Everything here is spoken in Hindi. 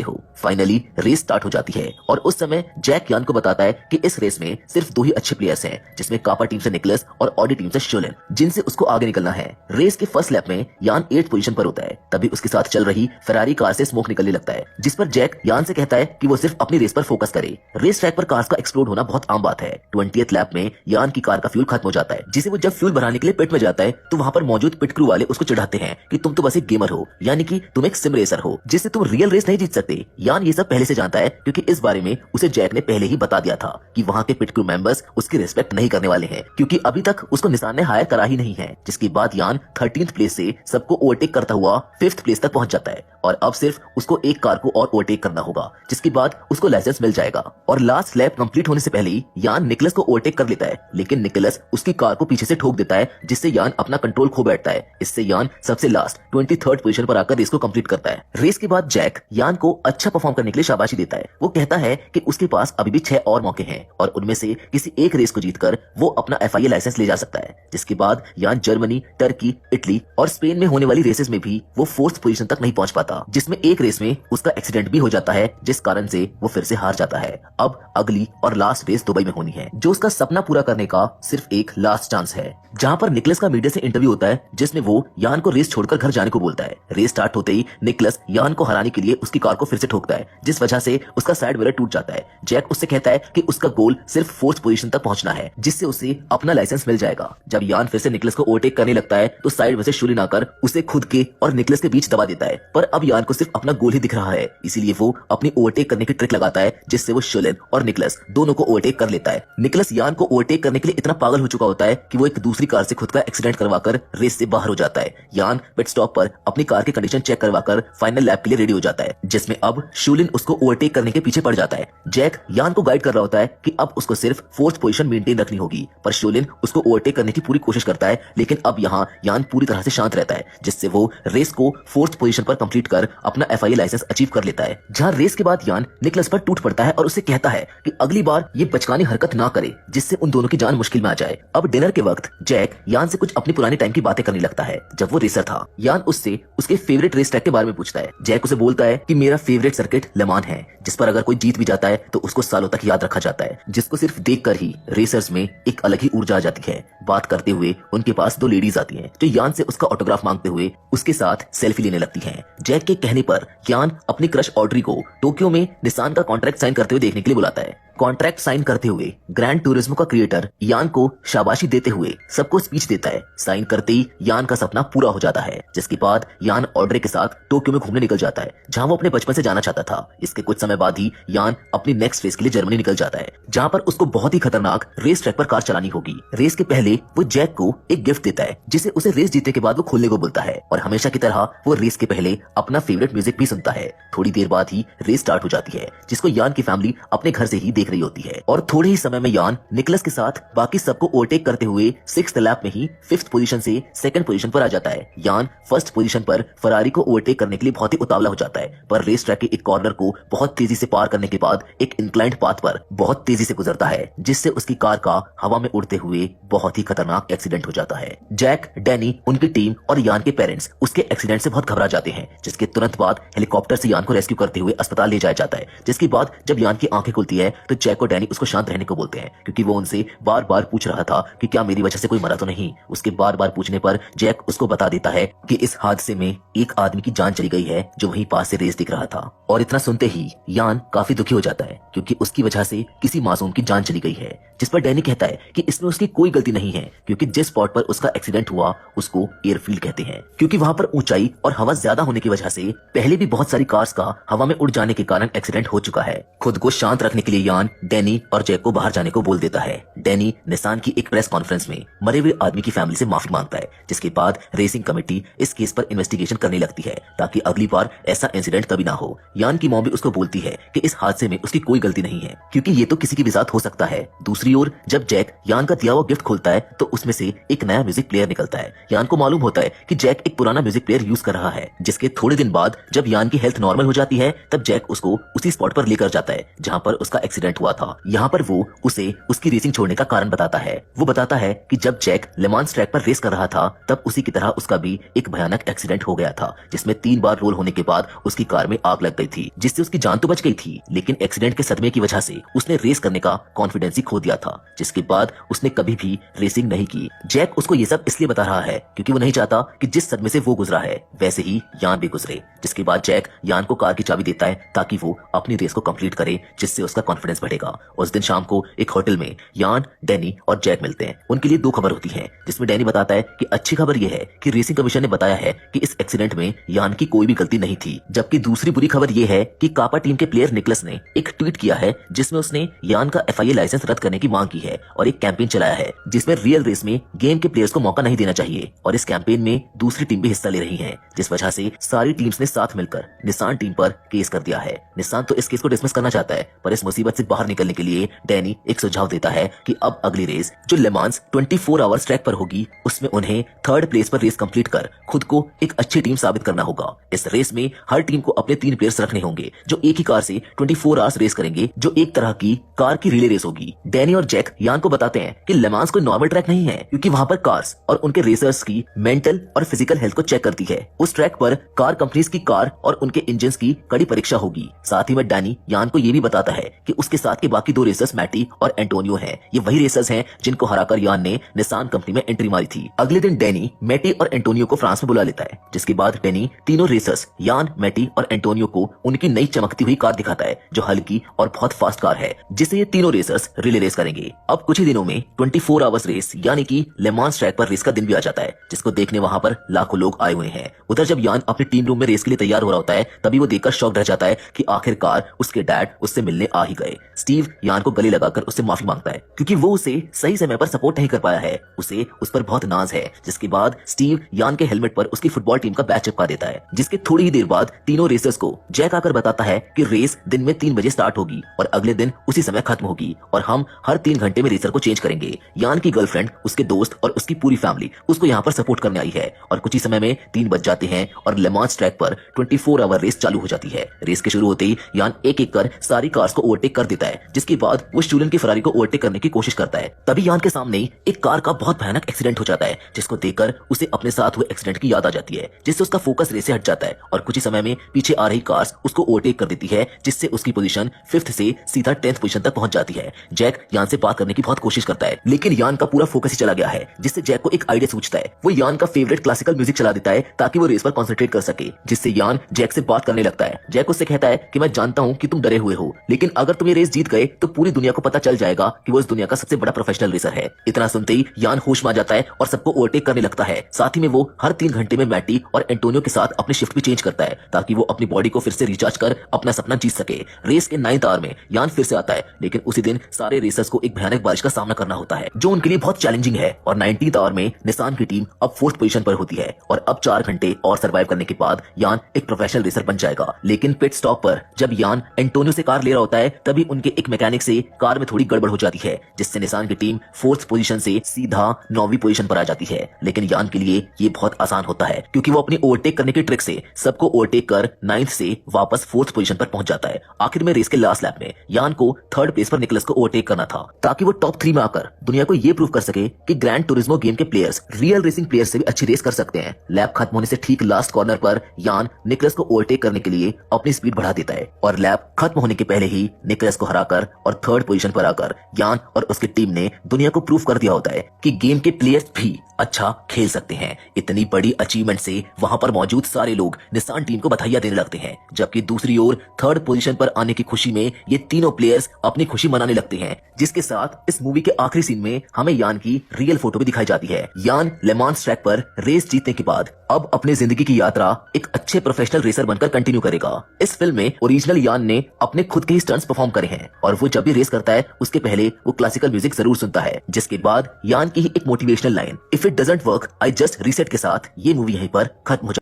हो। फाइनली रेस स्टार्ट हो जाती है और उस समय जैक यान को बताता है कि इस रेस में सिर्फ 2 ही अच्छे प्लेयर्स हैं, जिसमें कापा टीम से निकलस और ऑडी टीम से शोलिन, जिनसे उसको आगे निकलना है। रेस के फर्स्ट लैप में यान 8th पोजीशन पर होता है। तभी उसके साथ चल रही फेरारी कार से स्मोक निकलने लगता है, जिस पर जैक यान से कहता है कि वो सिर्फ अपनी रेस पर फोकस करे। रेस ट्रैक पर कार्स का एक्सप्लोड होना बहुत आम बात है। 20th लैप में यान की कार का फ्यूल खत्म हो जाता है, जिसे वो जब फ्यूल भराने के लिए पिट में जाता है तो वहां पर मौजूद पिट क्रू वाले उसको चिढ़ाते हैं कि तुम तो बस एक गेमर हो, यानी कि तुम एक सिम रेसर हो, जिससे तुम रियल रेस नहीं जीत सकते। यान ये सब पहले से जानता है, क्योंकि इस बारे में उसे जैक ने पहले ही बता दिया था कि वहां के पिट क्रू मेंबर्स उसकी रिस्पेक्ट नहीं करने वाले हैं, क्योंकि अभी तक उसको निसान ने हायर करा ही नहीं है। जिसके बाद यान 13th प्लेस से सबको ओवरटेक करता हुआ 5th प्लेस तक पहुंच जाता है और अब सिर्फ उसको एक कार को और ओवरटेक करना होगा, जिसके बाद उसको लाइसेंस मिल जाएगा। और लास्ट लैप कंप्लीट होने से पहले ही यान निकलस को ओवरटेक कर लेता है, लेकिन निकलस उसकी कार को पीछे से ठोक देता है, जिससे यान अपना कंट्रोल खो बैठता है। इससे यान सबसे लास्ट 23rd पोजीशन पर आकर रेस को कंप्लीट करता है। रेस के बाद जैक यान को अच्छा परफॉर्म करने के लिए शाबाशी देता है। वो कहता है कि उसके पास अभी भी 6 और मौके हैं और उनमें से किसी एक रेस को जीतकर वो अपना FIA लाइसेंस ले जा सकता है। जिसके बाद यान जर्मनी, टर्की, इटली और स्पेन में होने वाली रेसेस में भी वो 4th पोजीशन तक नहीं पहुंच पाता, जिसमें एक रेस में उसका एक्सीडेंट भी हो जाता है, जिस कारण से वो फिर से हार जाता है। अब अगली और लास्ट रेस दुबई में होनी है, जो उसका सपना पूरा करने का सिर्फ एक लास्ट चांस है, जहां पर निकलस का मीडिया से इंटरव्यू होता है, जिसमें वो यान को रेस छोड़कर घर जाने को बोलता है। रेस स्टार्ट होते ही निकलस यान को हराने के लिए उसकी कार को फिर से ठोकता है, जिस वजह से उसका साइड मिरर टूट जाता है। जैक उससे कहता है कि उसका गोल सिर्फ 4th पोजीशन तक पहुंचना है, जिससे उसे अपना लाइसेंस मिल जाएगा। जब यान फिर से निकलस को ओवरटेक करने लगता है तो साइड में से शूलिन आकर उसे खुद के और निकलस के बीच दबा देता है, पर अब यान को सिर्फ अपना गोल ही दिख रहा है, इसीलिए वो अपनी ओवरटेक करने की ट्रिक लगाता है, जिससे वो शूलिन और निकलस दोनों को ओवरटेक कर लेता है। निकलस यान को ओवरटेक करने के लिए इतना पागल हो चुका होता है कि वो एक दूसरी कार से खुद का एक्सीडेंट करवाकर रेस से बाहर हो जाता है। यान पिट स्टॉप पर अपनी कार की कंडीशन चेक करवाकर फाइनल लैप के लिए रेडी हो जाता है, जिसमें अब शूलिन उसको ओवरटेक करने के पीछे पड़ जाता है। जैक यान को गाइड कर रहा होता है कि अब उसको सिर्फ 4th पोजीशन मेंटेन रखनी होगी, पर शूलिन उसको ओवरटेक करने की पूरी कोशिश करता है, लेकिन अब यहाँ यान पूरी तरह से शांत रहता है, जिससे वो रेस को 4th पोजीशन पर कंप्लीट कर अपना FIA लाइसेंस अचीव कर लेता है। जहाँ रेस के बाद यान निकलस पर टूट पड़ता है और उससे कहता है कि अगली बार ये बचकानी हरकत ना करे, जिससे उन दोनों की जान मुश्किल में आ जाए। अब डिनर के वक्त जैक यान से कुछ अपनी पुरानी टाइम की बातें करने लगता है, जब वो रेसर था। यान उससे उसके फेवरेट रेस ट्रैक के बारे में पूछता है। जैक उसे बोलता है कि मेरा फेवरेट सर्किट लेमान है, जिस पर अगर कोई जीत भी जाता है तो उसको सालों तक याद रखा जाता है, जिसको सिर्फ देखकर ही रेसर्स में एक अलग ही ऊर्जा आ जाती है। बात करते हुए उनके पास 2 लेडीज आती हैं, जो यान से उसका ऑटोग्राफ मांगते हुए उसके साथ सेल्फी लेने लगती हैं। जैक के कहने पर यान अपनी क्रश ऑड्री को टोक्यो में निसान का कॉन्ट्रैक्ट साइन करते हुए देखने के लिए बुलाता है। कॉन्ट्रैक्ट साइन करते हुए ग्रैंड टूरिज्मो का क्रिएटर यान को शाबाशी देते हुए सबको स्पीच देता है। साइन करते ही यान का सपना पूरा हो जाता है, जिसके बाद यान ऑड्रे के साथ टोक्यो में घूमने निकल जाता है, जहां वो अपने बचपन से जाना चाहता था। इसके कुछ समय बाद ही यान अपनी नेक्स्ट रेस के लिए जर्मनी निकल जाता है, जहां पर उसको बहुत ही खतरनाक रेस ट्रैक पर कार चलानी होगी। रेस के पहले वो जैक को एक गिफ्ट देता है, जिसे उसे रेस जीतने के बाद वो खोलने को बोलता है, और हमेशा की तरह वो रेस के पहले अपना फेवरेट म्यूजिक भी सुनता है। थोड़ी देर बाद ही रेस स्टार्ट हो जाती है, जिसको यान की फैमिली अपने घर से ही देख रही होती है, और थोड़े ही समय में यान निकलस के साथ बाकी सबको ओवरटेक करते हुए 6th लैप में ही 5th पोजीशन से 2nd पोजीशन पर आ जाता है। यान 1st पोजीशन पर फरारी को ओवरटेक करने के लिए बहुत ही उतावला हो जाता है, पर रेस ट्रैक के एक कॉर्नर को बहुत तेजी से पार करने के बाद एक इंक्लाइंड पाथ पर बहुत तेजी से गुजरता है, जिससे उसकी कार का हवा में उड़ते हुए बहुत ही खतरनाक एक्सीडेंट हो जाता है। जैक, डैनी, उनकी टीम और यान के पेरेंट्स उसके एक्सीडेंट से बहुत घबरा जाते हैं, जिसके तुरंत बाद हेलीकॉप्टर से यान को रेस्क्यू करते हुए अस्पताल ले जाया जाता है। जिसके बाद जब यान की आंखें खुलती है तो जैक और डैनी उसको शांत रहने को बोलते हैं, क्योंकि वो उनसे बार बार पूछ रहा था कि क्या मेरी वजह से कोई मरा तो नहीं। उसके बार बार पूछने पर जैक उसको बता देता है कि इस हादसे में एक आदमी की जान चली गई है, जो वहीं पास से रेस दिख रहा था। और इतना सुनते ही यान काफी दुखी हो जाता है, क्योंकि उसकी वजह से किसी मासूम की जान चली गई है। जिस पर डैनी कहता है कि इसमें उसकी कोई गलती नहीं है, क्योंकि जिस स्पॉट पर उसका एक्सीडेंट हुआ उसको एयरफील्ड कहते हैं, क्योंकि वहां पर ऊंचाई और हवा ज्यादा होने की वजह से पहले भी बहुत सारी कार्स का हवा में उड़ जाने के कारण एक्सीडेंट हो चुका है। खुद को शांत रखने के लिए यान डैनी और जैक को बाहर जाने को बोल देता है। डैनी निसान की एक प्रेस कॉन्फ्रेंस में मरे हुए आदमी की फैमिली से माफी मांगता है, जिसके बाद रेसिंग कमेटी इस केस पर इन्वेस्टिगेशन करने लगती है, ताकि अगली बार ऐसा इंसिडेंट कभी ना हो। यान की मॉम भी उसको बोलती है कि इस हादसे में उसकी कोई कोई गलती नहीं है, क्योंकि ये तो किसी के भी साथ हो सकता है। दूसरी ओर जब जैक यान का दिया हुआ गिफ्ट खोलता है तो उसमें से एक नया म्यूजिक प्लेयर निकलता है। यान को मालूम होता है कि जैक एक पुराना म्यूजिक प्लेयर यूज कर रहा है, जिसके थोड़े दिन बाद जब यान की हेल्थ नॉर्मल हो जाती है तब जैक उसको उसी स्पॉट पर लेकर जाता है जहाँ पर उसका एक्सीडेंट हुआ था। यहाँ पर वो उसे उसकी रेसिंग छोड़ने का कारण बताता है। वो बताता है कि जब जैक ले मांस ट्रैक पर रेस कर रहा था तब उसी की तरह उसका भी एक भयानक एक्सीडेंट हो गया था, जिसमें 3 बार रोल होने के बाद उसकी कार में आग लग गई थी, जिससे उसकी जान तो बच गई थी, लेकिन एक्सीडेंट के सदमे की वजह से उसने रेस करने का कॉन्फिडेंस ही खो दिया था, जिसके बाद उसने कभी भी रेसिंग नहीं की। जैक उसको ये सब इसलिए बता रहा है क्योंकि वो नहीं चाहता कि जिस सदमे से वो गुजरा है वैसे ही यान भी गुजरे। जिसके बाद जैक यान को कार की चाबी देता है ताकि वो अपनी रेस को कंप्लीट करे, जिससे उसका कॉन्फिडेंस बढ़ेगा। उस दिन शाम को एक होटल में यान, डैनी और जैक मिलते हैं। उनके लिए 2 खबर होती हैं, जिसमें डैनी बताता है कि अच्छी खबर यह है कि रेसिंग कमीशन ने बताया है कि इस एक्सीडेंट में यान की कोई भी गलती नहीं थी, जबकि दूसरी बुरी खबर यह है कि कापा टीम के प्लेयर निकलस ने एक ट्वीट किया है जिसमें उसने यान का FIA लाइसेंस रद्द करने की मांग की है और एक कैंपेन चलाया है जिसमें रियल रेस में गेम के प्लेयर्स को मौका नहीं देना चाहिए। और इस कैंपेन में दूसरी टीम भी हिस्सा ले रही है, जिस वजह से सारी टीम्स ने साथ मिलकर निसान टीम पर केस कर दिया है। निसान तो इस केस को डिसमिस करना चाहता है, पर इस मुसीबत से बाहर निकलने के लिए डैनी एक सुझाव देता है कि अब अगली रेस जो ले मांस 24 आवर्स ट्रैक पर होगी उसमें उन्हें 3rd प्लेस पर रेस कंप्लीट कर खुद को एक अच्छी टीम साबित करना होगा। इस रेस में हर टीम को अपने 3 प्लेयर्स रखने होंगे जो एक ही कार से 24 आवर्स रेस करेंगे, जो एक तरह की कार की रिले रेस होगी। डैनी और जैक यान को बताते हैं कि ले मांस कोई नॉर्मल ट्रैक नहीं है, क्योंकि वहां पर कार्स और उनके रेसर्स की मेंटल और फिजिकल हेल्थ को चेक करती है। उस ट्रैक पर कार कंपनीज की कार और उनके इंजन की कड़ी परीक्षा होगी। साथ ही में डैनी यान को यह भी बताता है कि उसके साथ के बाकी 2 रेसर्स मैटी और एंटोनियो हैं। ये वही रेसर्स हैं जिनको हराकर यान ने निसान कंपनी में एंट्री मारी थी। अगले दिन डैनी मैटी और एंटोनियो को फ्रांस में बुला लेता है, जिसके बाद डैनी तीनों रेसर्स यान, मैटी और एंटोनियो को उनकी नई चमकती हुई कार दिखाता है जो हल्की और बहुत फास्ट कार है, जिससे ये तीनों रेसर्स रिले रेस करेंगे। अब कुछ ही दिनों में 24 आवर्स रेस यानी कि ले मांस ट्रैक पर रेस का दिन भी आ जाता है, जिसको देखने वहां पर लाखों लोग आए हुए हैं। उधर जब यान अपने टीम रूम में रेस के लिए तैयार हो रहा होता है तभी वो देखकर शॉक रह जाता है कि आखिरकार उसके डैड उससे मिलने आ ही गए। स्टीव यान को गले लगाकर उससे माफी मांगता है क्योंकि वो उसे सही समय पर सपोर्ट नहीं कर पाया है। उसे उस पर बहुत नाज है। जिसके बाद स्टीव यान के हेलमेट पर उसकी फुटबॉल टीम का बैच चिपका देता है, जिसके थोड़ी ही देर बाद तीनों रेसर्स को जैक आकर बताता है कि रेस दिन में 3 बजे स्टार्ट होगी और अगले दिन उसी समय खत्म होगी और हम हर 3 घंटे में रेसर को चेंज करेंगे। यान की गर्लफ्रेंड, उसके दोस्त और उसकी पूरी फैमिली उसको यहाँ पर सपोर्ट करने आई है और कुछ ही समय में 3 बज जाते हैं और ले मांस ट्रैक पर 24 आवर रेस चालू हो जाती है। रेस के शुरू होते ही यान एक एक कर सारी कार्स को ओवरटेक कर देता है, जिसके बाद वो शूलन की फरारी को ओवरटेक करने की कोशिश करता है। तभी यान के सामने एक कार का बहुत भयानक एक्सीडेंट हो जाता है, जिसको देखकर उसे अपने साथ हुए एक्सीडेंट की याद आ जाती है, जिससे उसका फोकस रेस से हट जाता है और कुछ ही समय में पीछे आ रही कार्स उसको ओवरटेक कर देती है, जिससे उसकी पोजीशन 5th से सीधा 10th पोजीशन तक पहुंच जाती है। जैक यान से बात करने की बहुत कोशिश करता है, लेकिन यान का पूरा फोकस ही चला गया है, जिससे जैक को एक आइडिया सूझता है। वो यान का फेवरेट क्लासिकल म्यूजिक चला देता है ताकि वो रेस पर कंसंट्रेट कर सके, जिससे यान जैक से बात करने लगता है। जैक उससे कहता है कि मैं जानता हूं कि तुम डरे हुए हो, लेकिन अगर तुम ये रेस जीत गए तो पूरी दुनिया को पता चल जाएगा कि वो इस दुनिया का सबसे बड़ा प्रोफेशनल रेसर है। इतना सुनते ही यान होश में आ जाता है और सबको ओवरटेक करने लगता है। साथ ही में वो हर 3 घंटे में मैटी और एंटोनियो के साथ अपनी शिफ्ट भी चेंज करता है ताकि वो अपनी बॉडी को फिर से रिचार्ज कर अपना सपना जीत सके। रेस के 9th आवर में यान फिर से आता है, लेकिन उसी दिन सारे रेसर्स को एक भयानक बारिश का सामना करना होता है जो उनके लिए बहुत चैलेंजिंग है और 19th आवर में निसान की टीम अब 4th पोजीशन पर होती है और अब 4 घंटे और सर्वाइव करने के बाद यान एक प्रोफेशनल रेसर बन जाएगा। लेकिन पिट स्टॉप पर जब यान एंटोनियो से कार ले रहा होता है तभी उनके एक मैकेनिक से कार में थोड़ी गड़बड़ हो जाती है, जिससे निसान की टीम 4th पोजीशन से सीधा 9वीं पोजीशन पर आ जाती है। लेकिन यान के लिए ये बहुत आसान होता है क्योंकि वो अपनी ओवरटेक करने की ट्रिक से सबको ओवरटेक कर 9th से वापस 4th पोजीशन पर पहुंच जाता है। आखिर में रेस के लास्ट लैप में यान को 3rd प्लेस पर निकलस को ओवरटेक करना था ताकि वो टॉप 3 में आकर दुनिया को ये प्रूव कर सके कि ग्रैंड टूरिज्मो गेम के प्लेयर्स रियल रेसिंग प्लेयर्स से भी अच्छी रेस कर सकते हैं। लैप खत्म होने से ठीक लास्ट कॉर्नर पर यान निकलस को ओवरटेक करने के लिए अपनी स्पीड बढ़ा देता है और लैप खत्म होने के पहले ही निकलस को हराकर और 3rd पोजीशन पर आकर यान और उसकी टीम ने दुनिया को प्रूव कर दिया होता है कि गेम के प्लेयर्स भी अच्छा खेल सकते हैं। इतनी बड़ी अचीवमेंट से वहां पर मौजूद सारे लोग निसान टीम को बधाइयां देने लगते हैं, जबकि दूसरी ओर 3rd पोजीशन पर आने की खुशी में ये तीनों प्लेयर्स अपनी खुशी मनाने लगते हैं, जिसके साथ इस मूवी के आखिरी सीन में हमें यान की रियल फोटो भी दिखाई जाती है। यान ले मांस ट्रैक पर रेस जीतने के बाद अब अपनी जिंदगी की यात्रा एक अच्छे प्रोफेशनल रेसर बनकर कंटिन्यू करेगा। इस फिल्म में ओरिजिनल यान ने अपने खुद के ही स्टंट्स परफॉर्म करे हैं और वो जब भी रेस करता है उसके पहले वो क्लासिकल म्यूजिक जरूर सुनता है, जिसके बाद यान की ही एक motivational line if it doesn't work I just reset के साथ ये मूवी यहीं पर खत्म हो